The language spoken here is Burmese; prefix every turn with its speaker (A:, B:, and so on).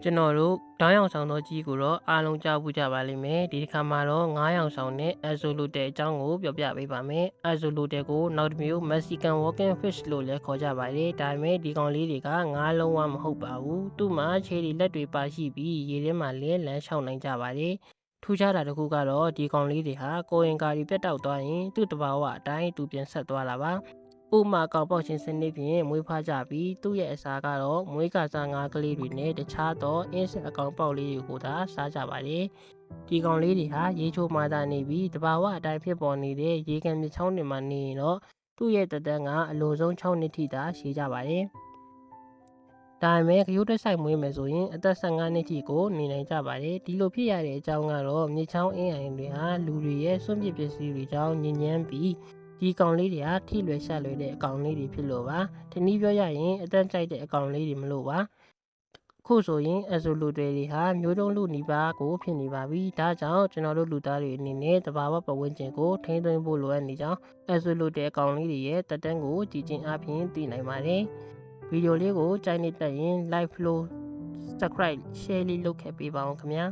A: ကျွန်တော်တို့တောင်းရောင်ဆောင်သောကြီးကိုတော့အားလုံးကြားဘူးကြပါလိမ့်မယ်ဒီတစ်ခါမှာတော့9ရောင်ဆောင်နဲ့ axolotl အကြောင်းကိုပြောပြပေးပါမယ် axolotl ကိုနောက်တစ်မျိုး Mexican walking fish လို့လည်းခေါ်ကြပါတယ်ဒါပေမဲ့ဒီကောင်လေးတွေကငါးလုံးဝမဟုတ်ပါဘူးသူ့မှာခြေတွေလက်တွေပါရှိပြီးရေထဲမှာလည်းလမ်းလျှောက်နိုင်ကြပါတယ်ထူးခြားတာတစ်ခုကတော့ဒီကောင်လေးတွေဟာကိုယ်ရင်ကာတွေပြတ်တောက်သွားရင်သူ့တဘာဝအတိုင်းသူပြန်ဆက်သွားတာပါဥမာကောက်ပေါက်ခြင်းစနစ်ဖြင့်မွေးဖွားကြပြီးသူ့ရဲ့အစာကတော့မွေးကစားငါးကလေးတွေနဲ့တခြားသောအင်းဆက်အကောင်ပေါက်လေးတွေကိုသာစားကြပါတယ်။ဒီကောင်လေးတွေဟာရေချိုမာတာနေပြီးတဘာဝအတိုင်းဖြစ်ပေါ်နေတဲ့ရေကန်မြစ်ချောင်းတွေမှာနေရင်တော့သူ့ရဲ့တက်တန်းကအလိုဆုံး6နှစ်ထိသာရှည်ကြပါတယ်။ဒါပေမဲ့ခရုတက်ဆိုင်မွေးမယ်ဆိုရင်အသက်15နှစ်ထိကိုနေနိုင်ကြပါတယ်ဒီလိုဖြစ်ရတဲ့အကြောင်းကတော့မြေချောင်းအင်းအိမ်တွေဟာလူတွေရဲ့စွန့်ပစ်ပစ္စည်းတွေကြောင့်ညဉ့်ညမ်းပြီးဒီကောင်လေးတွေဟာထိလွယ်ရှလွယ်တဲ့အကောင်လေးတွေဖြစ်လို့ပါတနည်းပြောရရင်အတန်းကြိုက်တဲ့အကောင်လေးတွေမလို့ပါခုဆိုရင် axolotl တွေဟာမျိုးတုံးလူနီးပါးကိုဖြစ်နေပါပြီဒါကြောင့်ကျွန်တော်တို့လူသားတွေအနေနဲ့တဘာဝပတ်ဝန်းကျင်ကိုထိန်းသိမ်းဖို့လိုအပ်နေကြောင်း axolotl အကောင်လေးတွေရဲ့တက်တန်းကိုကြည်ကျင်အားဖြင့်သိနိုင်ပါတယ်ဗီဒီယိုလေးကိုကြိုက်နေတတ်ရင် like follow subscribe share လေးလုပ်ခဲ့ပေးပါအောင်ခင်ဗျာ